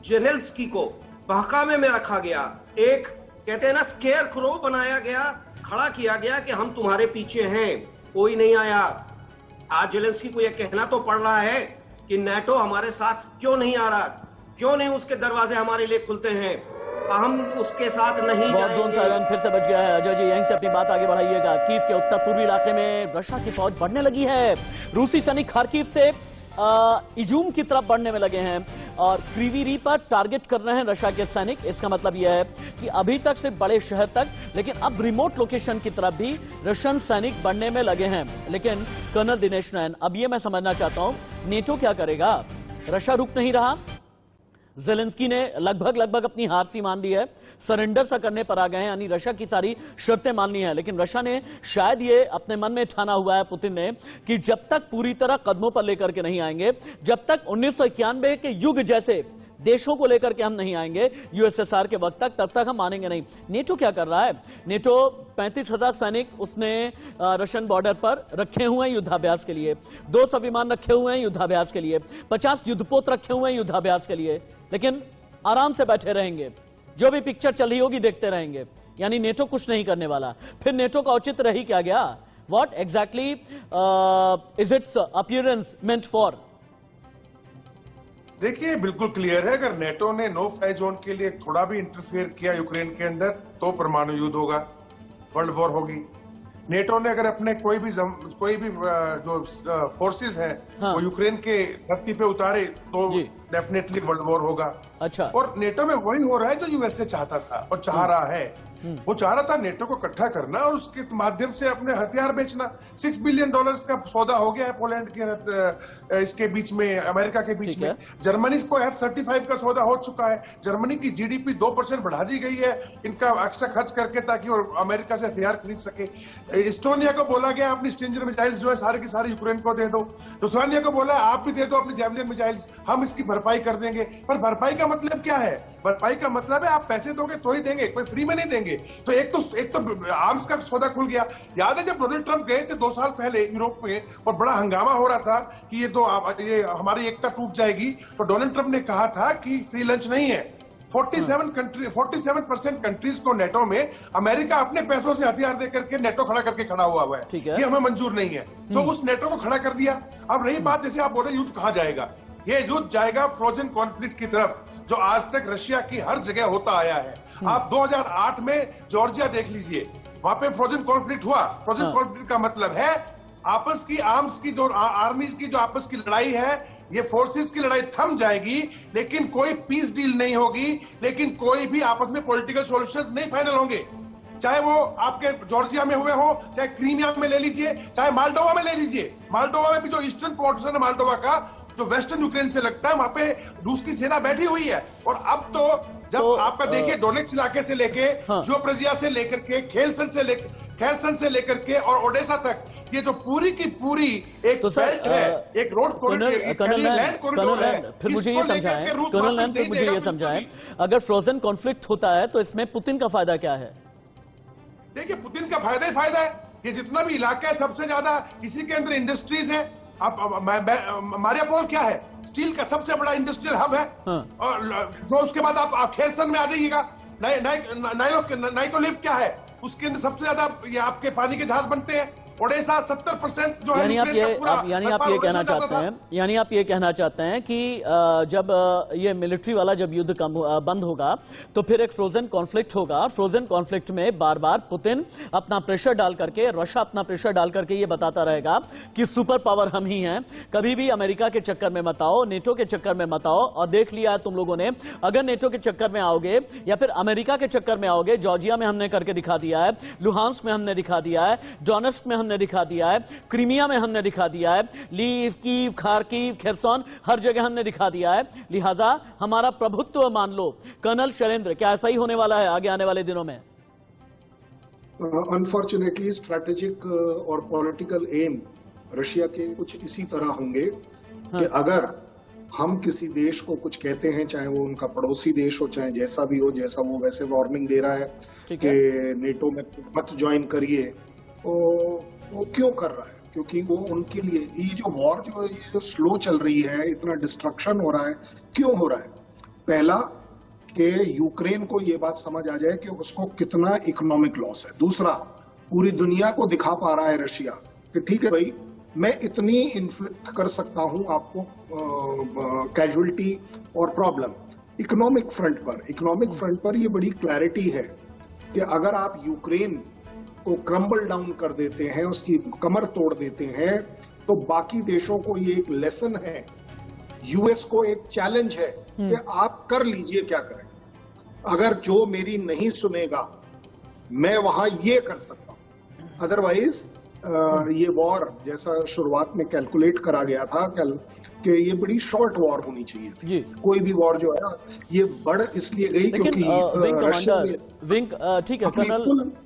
S9: जेलेंस्की को बहकावे में रखा गया, एक कहते हैं ना स्केयर क्रो बनाया गया, खड़ा किया गया कि हम तुम्हारे पीछे हैं, कोई नहीं आया। आज जेलेंस्की को यह कहना तो पड़ रहा है कि नेटो हमारे साथ क्यों नहीं आ रहा, क्यों नहीं उसके दरवाजे हमारे लिए खुलते हैं, हम उसके साथ नहीं
S1: वॉर जोन साइरन फिर से बच गया है। अजय जी, यहीं से अपनी बात आगे बढ़ाइएगा। कीव के उत्तर पूर्वी इलाके में रशिया की फौज बढ़ने लगी है। रूसी सैनिक खार्किव से इजूम की तरफ बढ़ने में लगे हैं और क्रीवी पर टारगेट कर रहे हैं रशिया के सैनिक। इसका मतलब यह है कि अभी तक सिर्फ बड़े शहर तक, लेकिन अब रिमोट लोकेशन की तरफ भी रशियन सैनिक बढ़ने में लगे हैं। लेकिन कर्नल दिनेश नयन, अब यह मैं समझना चाहता हूं, नेटो क्या करेगा? रशिया रुक नहीं रहा, जेलेंस्की ने लगभग अपनी हार सी मान ली है, सरेंडर सा करने पर आ गए हैं, यानी रशिया की सारी शर्तें मान ली हैं। लेकिन रशिया ने शायद ये अपने मन में ठाना हुआ है, पुतिन ने, कि जब तक पूरी तरह कदमों पर लेकर के नहीं आएंगे, जब तक 1991 के युग जैसे देशों को लेकर के हम नहीं आएंगे यूएसएसआर के वक्त तक, तब तक हम मानेंगे नहीं। नेटो क्या कर रहा है? नेटो 35,000 सैनिक उसने रशियन बॉर्डर पर रखे हुए हैं युद्धाभ्यास के लिए, 200 विमान रखे हुए हैं युद्धाभ्यास के लिए, 50 युद्धपोत रखे हुए हैं युद्धाभ्यास के लिए, लेकिन आराम से बैठे रहेंगे, जो भी पिक्चर चल रही होगी देखते रहेंगे। यानी नेटो कुछ नहीं करने वाला। फिर नेटो का औचित्य रही क्या गया? What exactly is it's appearance meant for?
S5: देखिए, बिल्कुल क्लियर है, अगर नेटो ने नो फ्लाई जोन के लिए थोड़ा भी इंटरफेयर किया यूक्रेन के अंदर तो परमाणु युद्ध होगा, वर्ल्ड वॉर होगी। नेटो ने अगर अपने कोई भी जो फोर्सेस हैं वो यूक्रेन के धरती पे उतारे तो डेफिनेटली वर्ल्ड वॉर होगा।
S1: अच्छा, और
S5: नेटो में वही हो रहा है जो यूएसए चाहता था और चाह रहा है। वो चाह रहा था नेटो को इकट्ठा करना और उसके माध्यम से अपने हथियार बेचना। $6 बिलियन का सौदा हो गया है पोलैंड के इसके बीच में, अमेरिका के बीच में। जर्मनी को F-35 का सौदा हो चुका है। जर्मनी की जीडीपी 2% बढ़ा दी गई है इनका एक्स्ट्रा खर्च करके, ताकि वो अमेरिका से हथियार खरीद सके। इस्टोनिया को बोला गया अपनी स्टिंजर मिसाइल्स जो है सारे की सारे यूक्रेन को दे दो। लिथुआनिया को बोला आप भी दे दो अपनी जैवलिन मिसाइल्स, हम इसकी भरपाई कर देंगे। पर भरपाई का मतलब क्या है? भरपाई का मतलब है आप पैसे दोगे तो ही देंगे, कोई फ्री में नहीं देंगे। तो एक तो आर्म्स का सौदा खुल गया। याद है जब डोनाल्ड ट्रंप गए थे 2 साल पहले यूरोप में और बड़ा हंगामा हो रहा था कि ये हमारी एकता टूट जाएगी, तो डोनाल्ड ट्रंप ने कहा था कि फ्री लंच नहीं है। 47% कंट्रीज को नेटो में अमेरिका अपने पैसों से हथियार देकर के नेटो खड़ा करके खड़ा हुआ है कि हमें मंजूर नहीं है, तो उस नेटो को खड़ा कर दिया। अब रही बात, जैसे आप बोले युद्ध कहां जाएगा, ये युद्ध जाएगा फ्रोजन कॉन्फ्लिक्ट की तरफ, जो आज तक रशिया की हर जगह होता आया है। आप 2008 में जॉर्जिया देख लीजिए, वहां पे फ्रोजन कॉन्फ्लिक्ट हुआ। फ्रोजन कॉन्फ्लिक्ट का मतलब है आपस की आर्म्स की जो आर्मीज की जो आपस की लड़ाई है, ये फोर्सेस की लड़ाई थम जाएगी, लेकिन कोई पीस डील नहीं होगी, लेकिन कोई भी आपस में पॉलिटिकल सॉल्यूशंस नहीं फाइनल होंगे। चाहे वो आपके जॉर्जिया में हुए हो, चाहे क्रीमिया में ले लीजिए, चाहे माल्डोवा में ले लीजिए। माल्डोवा में भी जो ईस्टर्न पोर्शन है माल्डोवा का, जो वेस्टर्न यूक्रेन से लगता है, वहां पे रूस की सेना बैठी हुई है। और अब तो जब आपका देखिए डोनेट्स इलाके से लेके ज़ोपोरिज़िया से लेकर के खेलसन से लेकर के और ओडेसा तक, ये जो पूरी की पूरी एक बेल्ट है, एक रोड कॉरिडोर है।
S1: फिर मुझे ये समझाएं, कर्नल लैंड, फिर मुझे ये समझाएं, अगर फ्रोजन कॉन्फ्लिक्ट होता है तो इसमें पुतिन का फायदा क्या है?
S5: देखिए, पुतिन का फायदा ही फायदा है। ये जितना भी इलाका है, सबसे ज्यादा इसी के अंदर इंडस्ट्रीज है। अब मारियापोल क्या है? स्टील का सबसे बड़ा इंडस्ट्रियल हब है। और जो उसके बाद आप खेलसन में आ जाइएगा, नाइकोलिव क्या है? उसके अंदर सबसे ज्यादा ये आपके पानी के जहाज बनते हैं। ओडेसा 70% जो है,
S1: यानी आप ये कहना चाहते हैं कि जब ये मिलिट्री वाला जब युद्ध बंद होगा तो फिर एक फ्रोजन कॉन्फ्लिक्ट होगा। फ्रोजन कॉन्फ्लिक्ट में बार बार पुतिन अपना प्रेशर डाल करके, रशिया अपना प्रेशर डाल करके ये बताता रहेगा कि सुपर पावर हम ही हैं, कभी भी अमेरिका के चक्कर में मत आओ, नेटो के चक्कर में मत आओ। और देख लिया है तुम लोगों ने, अगर नेटो के चक्कर में आओगे या फिर अमेरिका के चक्कर में आओगे, जॉर्जिया में हमने करके दिखा दिया है, लुहांस्क में हमने दिखा दिया है, डोनेट्स्क में हमने दिखा दिया है, क्रीमिया में हमने दिखा दिया है, लीव, कीव, खार्किव, खेरसोन, हर जगह हमने दिखा दिया है। लिहाजा हमारा प्रभुत्व मान लो। कर्नल शैलेंद्र, क्या ऐसा ही होने वाला है आगे आने वाले दिनों में?
S8: अनफॉर्चुनेटली स्ट्रैटेजिक और पॉलिटिकल एम रशिया के कुछ इसी तरह होंगे कि अगर हम किसी देश को कुछ कहते हैं, चाहे वो उनका पड़ोसी देश हो, चाहे जैसा भी हो, जैसा वो वैसे वार्निंग दे रहा है कि नेटो में मत ज्वाइन करिए, तो वो क्यों कर रहा है? क्योंकि वो उनके लिए ये जो वॉर जो स्लो चल रही है, इतना डिस्ट्रक्शन हो रहा है, क्यों हो रहा है? पहला कि यूक्रेन को ये बात समझ आ जाए कि उसको कितना इकोनॉमिक लॉस है। दूसरा, पूरी दुनिया को दिखा पा रहा है रशिया कि ठीक है भाई, मैं इतनी इन्फ्लिक्ट कर सकता हूं आपको कैजुअलिटी और प्रॉब्लम। इकोनॉमिक फ्रंट पर ये बड़ी क्लैरिटी है कि अगर आप यूक्रेन को क्रम्बल डाउन कर देते हैं, उसकी कमर तोड़ देते हैं, तो बाकी देशों को ये एक लेसन है, यूएस को एक चैलेंज है कि आप कर लीजिए क्या करें। अगर जो मेरी नहीं सुनेगा, मैं वहां ये कर सकता हूं। अदरवाइज ये वॉर जैसा शुरुआत में कैलकुलेट करा गया था कि ये बड़ी शॉर्ट वॉर होनी चाहिए थी। कोई भी वॉर जो है ना, ये बढ़ इसलिए गई क्योंकि
S1: ठीक है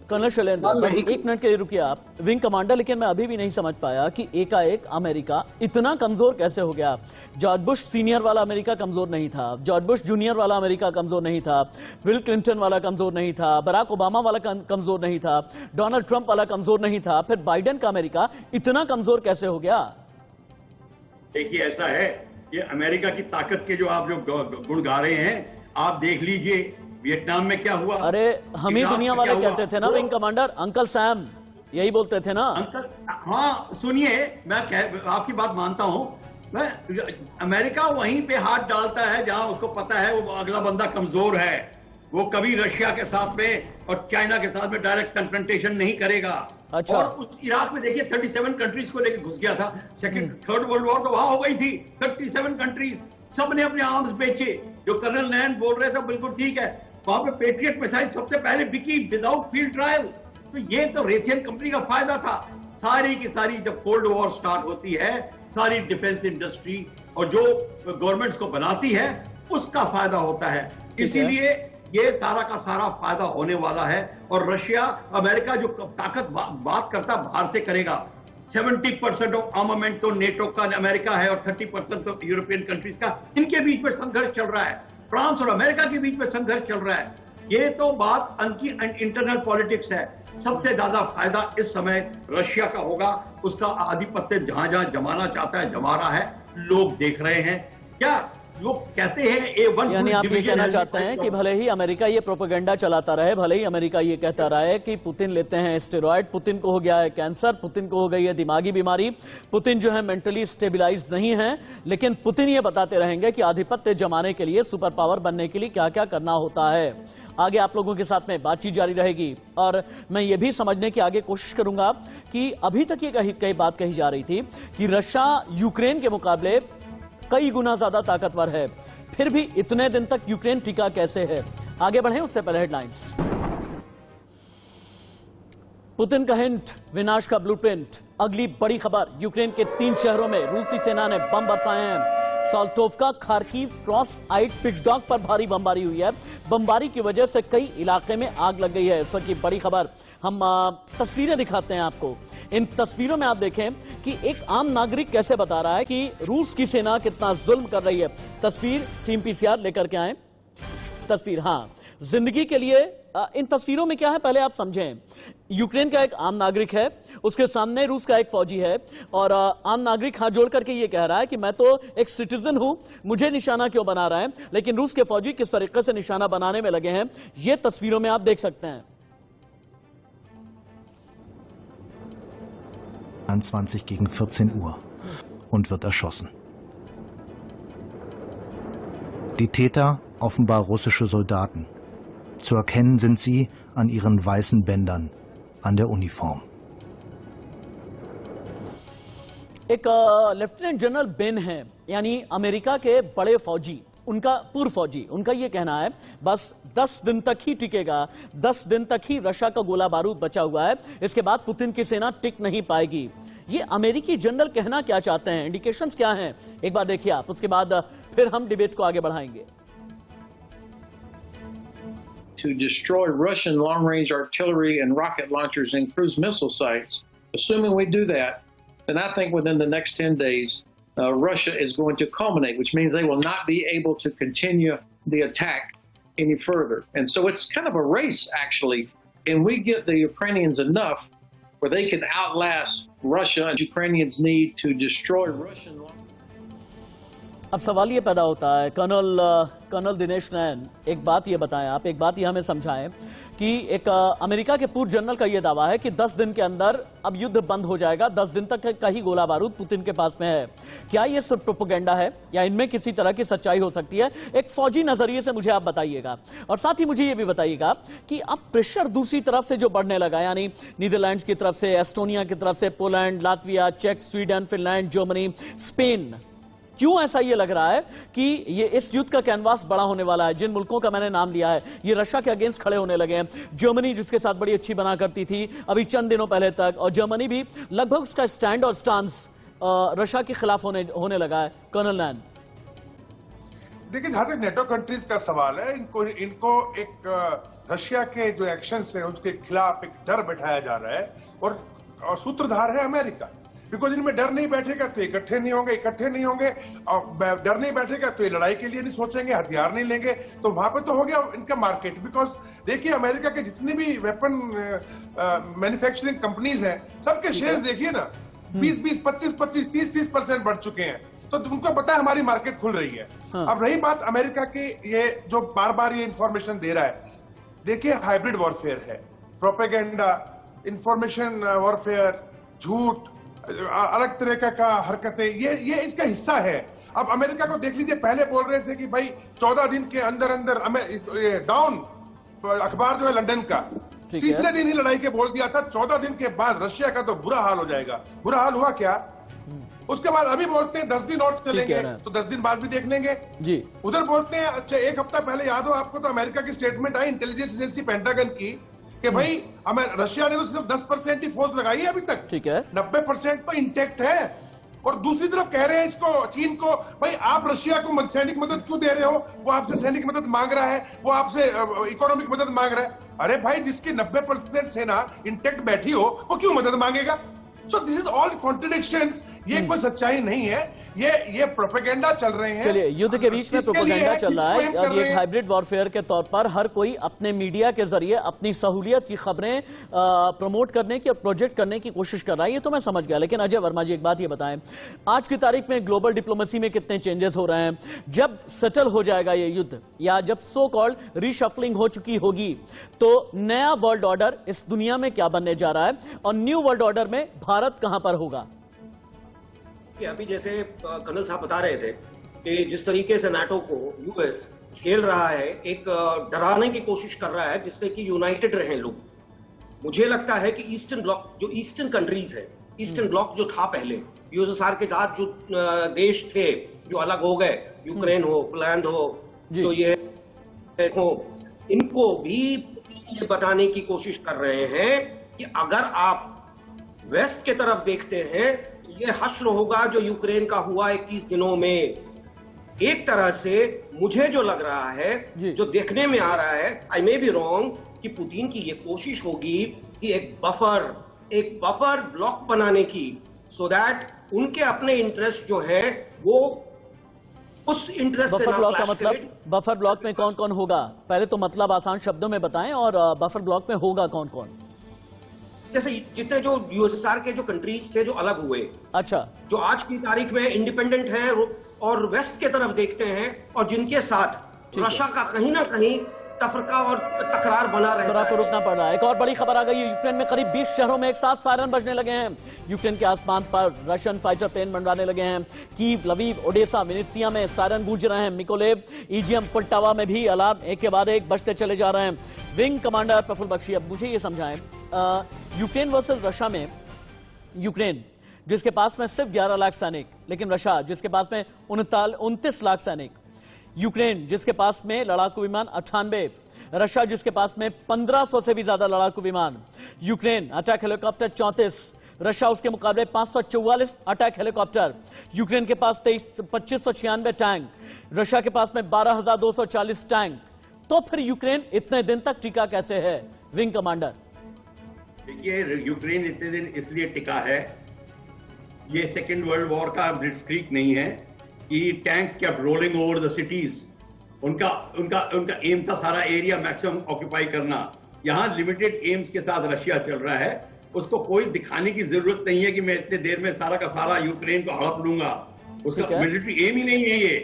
S1: कर्नल शैलेंद्र, बस एक मिनट के लिए रुकिए आप, विंग कमांडर। लेकिन मैं अभी भी नहीं समझ पाया कि एकाएक अमेरिका इतना कमजोर कैसे हो गया। जॉर्ज बुश सीनियर वाला अमेरिका कमजोर नहीं था, जॉर्ज बुश जूनियर वाला अमेरिका कमजोर नहीं था, बिल क्लिंटन वाला कमजोर नहीं था, बराक ओबामा वाला कमजोर नहीं था, डोनाल्ड ट्रंप वाला कमजोर नहीं था, फिर बाइडेन का अमेरिका इतना कमजोर कैसे हो गया?
S4: देखिए, ऐसा है कि अमेरिका की ताकत के जो आप जो गुण गा रहे हैं, आप देख लीजिए वियतनाम में क्या हुआ।
S1: अरे हम ही दुनिया वाले कहते थे ना विंग कमांडर, अंकल सैम यही बोलते थे ना।
S4: अंकल, हाँ सुनिए, मैं आपकी बात मानता हूं। मैं अमेरिका वहीं पे हाथ डालता है जहां उसको पता है वो अगला बंदा कमजोर है। वो कभी रशिया के साथ में और चाइना के साथ में डायरेक्ट कन्फ्रंटेशन नहीं करेगा।
S1: अच्छा।
S4: और उस इराक में देखिए 37 कंट्रीज को लेकर घुस गया था। थर्ड वर्ल्ड वॉर तो वहां हो गई थी। 37 कंट्रीज, सबने अपने आर्म्स बेचे। जो कर्नल नैन बोल रहे थे बिल्कुल ठीक है, वहां पे पेट्रियट मिसाइल सबसे पहले बिकी विदाउट फील्ड ट्रायल। तो ये तो रेथियन कंपनी का फायदा था। सारी की सारी जब कोल्ड वॉर स्टार्ट होती है, सारी डिफेंस इंडस्ट्री और जो गवर्नमेंट्स को बनाती है उसका फायदा होता है। इसीलिए ये सारा का सारा फायदा होने वाला है। और रशिया, अमेरिका जो ताकत बात करता बाहर से करेगा। 70% ऑफ आर्मामेंट तो नेटो का अमेरिका है और 30% तो यूरोपियन कंट्रीज का। इनके बीच में संघर्ष चल रहा है, फ्रांस और अमेरिका के बीच में संघर्ष चल रहा है। ये तो बात उनकी इंटरनल पॉलिटिक्स है। सबसे ज्यादा फायदा इस समय रशिया का होगा। उसका आधिपत्य जहां जहां जमाना चाहता है जमा रहा है। लोग देख रहे हैं। क्या वो कहते हैं A1
S1: यानी आप ये कहना चाहते हैं कि भले ही अमेरिका ये प्रोपेगेंडा चलाता रहे, भले ही अमेरिका ये कहता रहे कि पुतिन लेते हैं स्टेरॉयड, पुतिन को हो गया है कैंसर, पुतिन को हो गई है दिमागी बीमारी, पुतिन जो है मेंटली स्टेबलाइज नहीं है, लेकिन पुतिन ये बताते रहेंगे कि आधिपत्य जमाने के लिए, सुपर पावर बनने के लिए क्या क्या करना होता है। आगे आप लोगों के साथ में बातचीत जारी रहेगी और मैं ये भी समझने की आगे कोशिश करूंगा कि अभी तक ये कई बात कही जा रही थी कि रशिया यूक्रेन के मुकाबले कई गुना ज्यादा ताकतवर है, फिर भी इतने दिन तक यूक्रेन टिका कैसे है। आगे बढ़े उससे पहले हेडलाइंस। पुतिन का हिंट, विनाश का ब्लूप्रिंट। अगली बड़ी खबर, यूक्रेन के 3 शहरों में रूसी सेना ने बम बरसाए हैं। साल्टोवका, खार्किव, क्रॉस आइट, पिटडॉग पर भारी बमबारी हुई है। बमबारी की वजह से कई इलाके में आग लग गई है। इस वक्त की बड़ी खबर, हम तस्वीरें दिखाते हैं आपको। इन तस्वीरों में आप देखें कि एक आम नागरिक कैसे बता रहा है कि रूस की सेना कितना जुल्म कर रही है। तस्वीर टीम पीसीआर लेकर के आए। तस्वीर, हाँ, जिंदगी के लिए इन तस्वीरों में क्या है पहले आप समझें। यूक्रेन का एक आम नागरिक है, उसके सामने रूस का एक फौजी है और आम नागरिक हाथ जोड़ करके ये कह रहा है कि मैं तो एक सिटीजन हूं, मुझे निशाना क्यों बना रहा है। लेकिन रूस के फौजी किस तरीके से निशाना बनाने में लगे हैं ये तस्वीरों में आप देख सकते हैं।
S6: 21 gegen 14 Uhr und wird erschossen. Die Täter offenbar russische Soldaten. Zu erkennen sind sie an ihren weißen Bändern an der Uniform.
S1: एक लेफ्टिनेंट जनरल बेन है, यानी अमेरिका के बड़े फौजी, उनका पूर्व फौजी, उनका यह कहना है बस 10 दिन तक ही टिकेगा, 10 दिन तक ही रशिया का गोला बारूद बचा हुआ है, इसके बाद पुतिन की सेना टिक नहीं पाएगी। ये अमेरिकी जनरल कहना क्या चाहते हैं, इंडिकेशंस क्या हैं, एक बार देखिए आप, उसके बाद फिर हम डिबेट को आगे बढ़ाएंगे।
S10: To destroy Russian long-range artillery and rocket launchers and cruise missile sites. Assuming we do that, then I think within the next 10 days, Russia is going to culminate, which means they will not be able to continue the attack any further. And so it's kind of a race, actually. And we get the Ukrainians enough where they can outlast Russia, and Ukrainians need to destroy Russian long.
S1: अब सवाल ये पैदा होता है, colonel Dinesh नैन, एक बात ये बताएं आप, एक बात ये हमें समझाएं कि एक अमेरिका के पूर्व जनरल का ये दावा है कि 10 दिन के अंदर अब युद्ध बंद हो जाएगा, 10 दिन तक का ही गोला बारूद पुतिन के पास में है। क्या ये सिर्फ प्रोपेगेंडा है या इनमें किसी तरह की सच्चाई हो सकती है? एक फौजी नजरिए से मुझे आप बताइएगा। और साथ ही मुझे ये भी बताइएगा कि अब प्रेशर दूसरी तरफ से जो बढ़ने लगा, यानी नीदरलैंड्स की तरफ से, एस्टोनिया की तरफ से, पोलैंड, लातविया, चेक, स्वीडन, फिनलैंड, जर्मनी, स्पेन, क्यों ऐसा ये लग रहा है कि ये इस युद्ध का कैनवास बड़ा होने वाला है? जिन मुल्कों का मैंने नाम लिया है, ये रशिया के अगेंस्ट खड़े होने लगे हैं। जर्मनी जिसके साथ बड़ी अच्छी बना करती थी अभी चंद दिनों पहले तक, और जर्मनी भी लगभग उसका स्टैंड और स्टांस रशिया के खिलाफ होने लगा है। कर्नल नैन,
S5: देखिए, जहां तक नेटो कंट्रीज का सवाल है, इनको एक रशिया के जो एक्शंस हैं उसके खिलाफ एक डर बैठाया जा रहा है और सूत्रधार है अमेरिका। बिकॉज इनमें डर नहीं बैठेगा तो इकट्ठे नहीं होंगे, और डर नहीं बैठेगा तो ये लड़ाई के लिए नहीं सोचेंगे, हथियार नहीं लेंगे, तो वहां पे तो हो गया इनका मार्केट। बिकॉज देखिए, अमेरिका के जितनी भी वेपन मैन्युफैक्चरिंग कंपनीज हैं, सबके शेयर्स देखिए ना, 20-20, 25-25, 30-30% बढ़ चुके हैं, तो उनको पता है हमारी मार्केट खुल रही है। अब रही बात अमेरिका की, ये जो बार बार ये इंफॉर्मेशन दे रहा है, देखिए हाइब्रिड वॉरफेयर है, प्रोपेगेंडा, इंफॉर्मेशन वॉरफेयर, झूठ, अलग तरह का हरकतें, ये इसका हिस्सा है। अब अमेरिका को देख लीजिए, पहले बोल रहे थे कि भाई 14 दिन के अंदर डाउन, अखबार जो है लंदन का, तीसरे दिन ही लड़ाई के बोल दिया था 14 दिन के बाद रशिया का तो बुरा हाल हो जाएगा। बुरा हाल हुआ क्या? उसके बाद अभी बोलते हैं 10 दिन और चलेंगे, तो 10 दिन बाद भी देख लेंगे जी। उधर बोलते हैं, अच्छा, एक हफ्ता पहले याद हो आपको, तो अमेरिका की स्टेटमेंट आई इंटेलिजेंस एजेंसी पेंटागन की कि भाई रशिया ने तो सिर्फ 10% ही फोर्स लगाई है अभी तक, ठीक है, 90% तो इंटेक्ट है। और दूसरी तरफ कह रहे हैं इसको, चीन को, भाई आप रशिया को सैनिक मदद क्यों दे रहे हो? वो आपसे सैनिक मदद मांग रहा है, वो आपसे इकोनॉमिक मदद मांग रहा है। अरे भाई, जिसकी 90% सेना इंटेक्ट बैठी हो, वो क्यों मदद मांगेगा? So this is all contradictions. ये कोई सच्चाई नहीं है, ये प्रोपेगेंडा चल रहे हैं।
S1: चलिए, युद्ध के बीच में प्रोपेगेंडा चल रहा है और ये हाइब्रिड वॉरफेयर के तौर पर हर कोई अपने मीडिया के जरिए अपनी सहूलियत की खबरें प्रमोट करने की और प्रोजेक्ट करने की कोशिश कर रहा है, ये तो मैं समझ गया। लेकिन अजय वर्मा जी, एक बात ये बताएं, आज की तारीख में ग्लोबल डिप्लोमेसी में कितने चेंजेस हो रहे हैं? जब सेटल हो जाएगा ये युद्ध या जब सो कॉल्ड रीशफलिंग हो चुकी होगी, तो नया वर्ल्ड ऑर्डर इस दुनिया में क्या बनने जा रहा है और न्यू वर्ल्ड ऑर्डर में भारत कहां पर होगा?
S9: अभी जैसे कर्नल साहब बता रहे थे कि जिस तरीके से नाटो को यूएस खेल रहा है, एक डराने की कोशिश कर रहा है जिससे कि यूनाइटेड रहें लोग। मुझे लगता है कि ईस्टर्न ब्लॉक, जो ईस्टर्न कंट्रीज है, ईस्टर्न ब्लॉक जो था पहले, यूएसएसआर के साथ जो देश थे जो अलग हो गए, यूक्रेन हो, पोलैंड हो, तो ये हो, इनको भी ये बताने की कोशिश कर रहे हैं कि अगर आप वेस्ट के तरफ देखते हैं तो ये हश्र होगा जो यूक्रेन का हुआ 21 दिनों में। एक तरह से मुझे जो लग रहा है, जो देखने में आ रहा है, आई मे बी रॉन्ग, कि पुतिन की ये कोशिश होगी कि एक बफर ब्लॉक बनाने की, सो दैट उनके अपने इंटरेस्ट जो है वो उस इंटरेस्ट से
S1: बफर ब्लॉक का मतलब, बफर ब्लॉक में कौन कौन होगा? पहले तो मतलब आसान शब्दों में बताएं, और बफर ब्लॉक में होगा कौन कौन?
S9: जैसे जितने जो यूएसएसआर के जो कंट्रीज थे जो अलग हुए, अच्छा, जो आज की तारीख में इंडिपेंडेंट हैं और वेस्ट के तरफ देखते हैं, और जिनके साथ रशिया का कहीं ना कहीं तफरका और तकरार बना रहता है।
S1: रुकना पड़ रहा है। एक और बड़ी खबर आ गई है, यूक्रेन में करीब 20 शहरों में एक साथ सायरन बजने लगे हैं। यूक्रेन के आसमान पर रशियन फाइटर प्लेन मंडराने लगे हैं। कीव, लवीव, ओडेसा, विनित्सिया में सायरन गूंज रहे हैं। मिकोलेव, ईजियम, पुल्टावा में भी अलार्म एक के बाद एक बजते चले जा रहे हैं। विंग कमांडर प्रफुल्ल बख्शी, अब मुझे ये समझाएं, यूक्रेन वर्सेस रशिया में, यूक्रेन जिसके पास में सिर्फ 11 लाख सैनिक, लेकिन रशिया जिसके पास में 29 लाख सैनिक, यूक्रेन जिसके पास में लड़ाकू विमान 98, रशिया जिसके पास में 1500 से भी ज्यादा लड़ाकू विमान, यूक्रेन अटैक हेलीकॉप्टर 34, रशिया उसके मुकाबले 544 अटैक हेलीकॉप्टर, यूक्रेन के पास 2596 टैंक, रशिया के पास में 12240 टैंक। तो फिर यूक्रेन इतने दिन तक टिका कैसे है, विंग कमांडर?
S4: देखिए, यूक्रेन इतने दिन इसलिए टिका है, ये सेकेंड वर्ल्ड वॉर का ब्लिट्जक्रीग नहीं है कि tanks kept rolling over the cities. उनका एम था सारा एरिया मैक्सिमम ऑक्यूपाई करना। यहाँ लिमिटेड एम्स के साथ रशिया चल रहा है। उसको कोई दिखाने की जरूरत नहीं है कि मैं इतने देर में सारा का सारा यूक्रेन को हड़प लूंगा। उसका मिलिट्री एम ही नहीं है ये।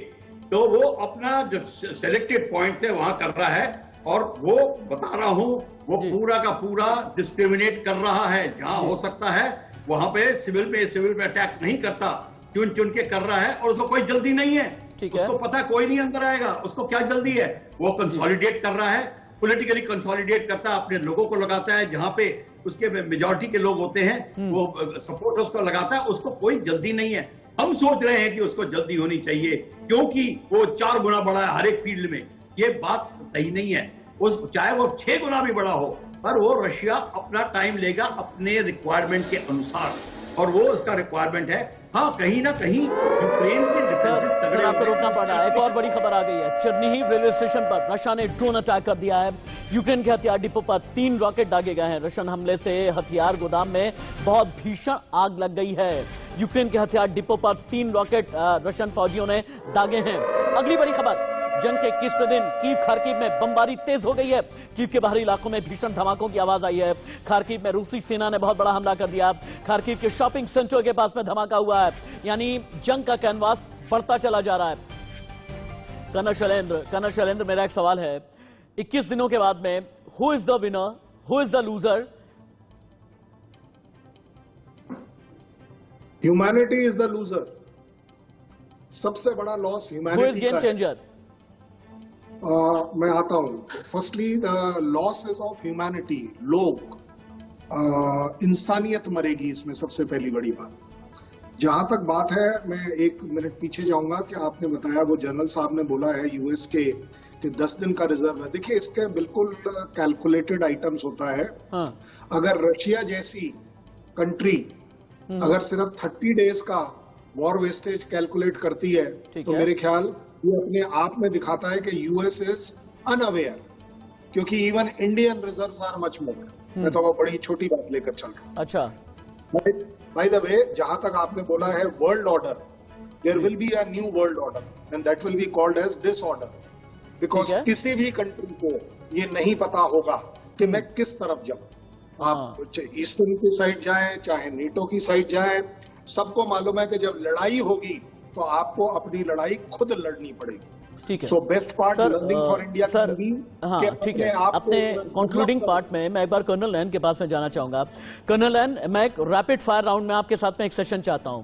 S4: तो वो अपना जो सेलेक्टेड पॉइंट्स है वहां कर रहा है, और वो बता रहा हूं, वो पूरा का पूरा डिस्क्रिमिनेट कर रहा है। जहां हो सकता है वहां पे सिविल पे अटैक नहीं करता, चुन चुन के कर रहा है, और उसको कोई जल्दी नहीं है। उसको पता कोई नहीं अंदर आएगा, उसको क्या जल्दी है। वो कंसोलिडेट कर रहा है, पॉलिटिकली कंसोलिडेट करता है, अपने लोगों को लगाता है, जहां पे उसके मेजॉरिटी के लोग होते हैं वो सपोर्ट उसको लगाता है। उसको कोई जल्दी नहीं है। हम सोच रहे हैं कि उसको जल्दी होनी चाहिए क्योंकि वो 4 गुना बड़ा है हर एक फील्ड में। ये बात सही नहीं है। चाहे वो 6 गुना भी बड़ा हो, पर वो रशिया अपना टाइम लेगा अपने रिक्वायरमेंट के अनुसार, और वो उसका रिक्वायरमेंट है। हाँ, कहीं ना कहीं यूक्रेन के
S1: सर आपको रोकना पड़ रहा है। एक और बड़ी खबर आ गई है, चेर्निहिव रेलवे स्टेशन पर रशिया ने ड्रोन अटैक कर दिया है। यूक्रेन के हथियार डिपो पर 3 रॉकेट दागे गए हैं। रशियन हमले से हथियार गोदाम में बहुत भीषण आग लग गई है। यूक्रेन के हथियार डिपो पर 3 रॉकेट रशियन फौजियों ने दागे हैं। अगली बड़ी खबर, जंग के 21वें दिन कीव खार्किव में बमबारी तेज हो गई है। कीव के बाहरी इलाकों में भीषण धमाकों की आवाज आई है। खार्किव में रूसी सेना ने बहुत बड़ा हमला कर दिया। खार्किव के शॉपिंग सेंटर के पास में धमाका हुआ है, यानी जंग का कैनवास बढ़ता चला जा रहा है। कर्नल शैलेंद्र, मेरा एक सवाल है, 21 दिनों के बाद में who is the winner, who is the loser?
S8: Humanity is the loser. सबसे बड़ा लॉस ह्यूमैनिटी का है। Who is game changer? मैं आता हूं। Firstly the loss is of humanity. लोग, इंसानियत मरेगी इसमें, सबसे पहली बड़ी बात। जहां तक बात है, मैं 1 मिनट पीछे जाऊंगा कि आपने बताया, वो जनरल साहब ने बोला है यूएस के कि 10 दिन का रिजर्व है। देखिए, इसके बिल्कुल कैलकुलेटेड आइटम्स होता है। अगर रशिया जैसी कंट्री अगर सिर्फ 30 डेज का वॉर वेस्टेज कैलकुलेट करती है, तो मेरे ख्याल ये अपने आप में दिखाता है कि यूएस इज अनअवेयर, क्योंकि even Indian reserves are much more. मैं तो वो बड़ी छोटी बात लेकर चल रहा हूं।
S1: अच्छा,
S8: बाय द वे, जहां तक आपने बोला है world order, there will be a new world order and that will be called as disorder, because किसी भी कंट्री को ये नहीं पता होगा कि मैं किस तरफ जाऊं। आप ईस्टर्न की साइड जाएं, चाहे नीटो की साइड जाएं, सबको मालूम है कि जब लड़ाई होगी तो आपको अपनी लड़ाई खुद लड़नी पड़ेगी।
S1: ठीक है।
S8: So best part learning for India
S1: sir, हाँ ठीक है, अपने कंक्लूडिंग पार्ट में मैं एक बार कर्नल नैन के पास में जाना चाहूंगा। कर्नल नैन, मैं एक रैपिड फायर राउंड में आपके साथ में एक सेशन चाहता हूं।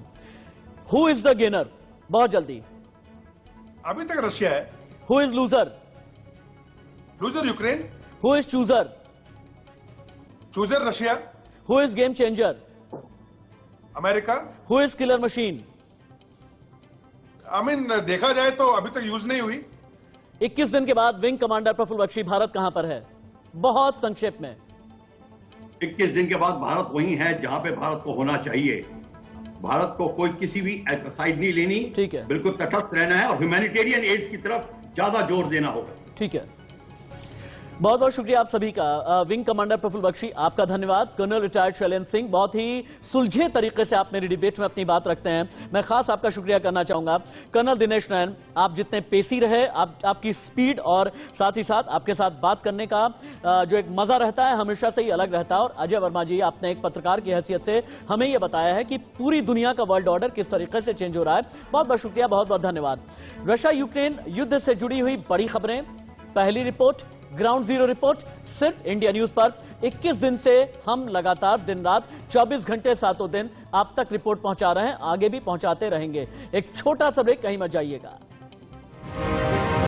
S1: Who is the gainer? बहुत जल्दी।
S5: अभी तक रशिया है।
S1: Who is loser?
S5: Loser Ukraine.
S1: Who is chooser?
S5: Chooser Russia.
S1: Who is game changer?
S5: America.
S1: Who is killer machine?
S5: देखा जाए तो अभी तक यूज नहीं हुई।
S1: 21 दिन के बाद विंग कमांडर प्रफुल्ल बख्शी, भारत कहां पर है? बहुत संक्षेप में।
S4: 21 दिन के बाद भारत वहीं है जहां पे भारत को होना चाहिए। भारत को कोई किसी भी साइड नहीं लेनी,
S1: ठीक है,
S4: बिल्कुल तटस्थ रहना है और ह्यूमैनिटेरियन एड्स की तरफ ज्यादा जोर देना होगा।
S1: ठीक है, बहुत बहुत शुक्रिया आप सभी का। विंग कमांडर प्रफुल्ल बख्शी, आपका धन्यवाद। कर्नल रिटायर्ड शैलेंद्र सिंह, बहुत ही सुलझे तरीके से आप मेरी डिबेट में अपनी बात रखते हैं, मैं खास आपका शुक्रिया करना चाहूंगा। कर्नल दिनेश नैन, आप जितने पेशी रहे, आपकी स्पीड और साथ ही साथ आपके साथ बात करने का जो एक मजा रहता है हमेशा से ही अलग रहता है। और अजय वर्मा जी, आपने एक पत्रकार की हैसियत से हमें यह बताया है कि पूरी दुनिया का वर्ल्ड ऑर्डर किस तरीके से चेंज हो रहा है। बहुत बहुत शुक्रिया, बहुत बहुत धन्यवाद। रशिया यूक्रेन युद्ध से जुड़ी हुई बड़ी खबरें, पहली रिपोर्ट, ग्राउंड जीरो रिपोर्ट, सिर्फ इंडिया न्यूज पर। 21 दिन से हम लगातार दिन रात 24 घंटे सातों दिन आप तक रिपोर्ट पहुंचा रहे हैं, आगे भी पहुंचाते रहेंगे। एक छोटा सा ब्रेक, कहीं मत जाइएगा।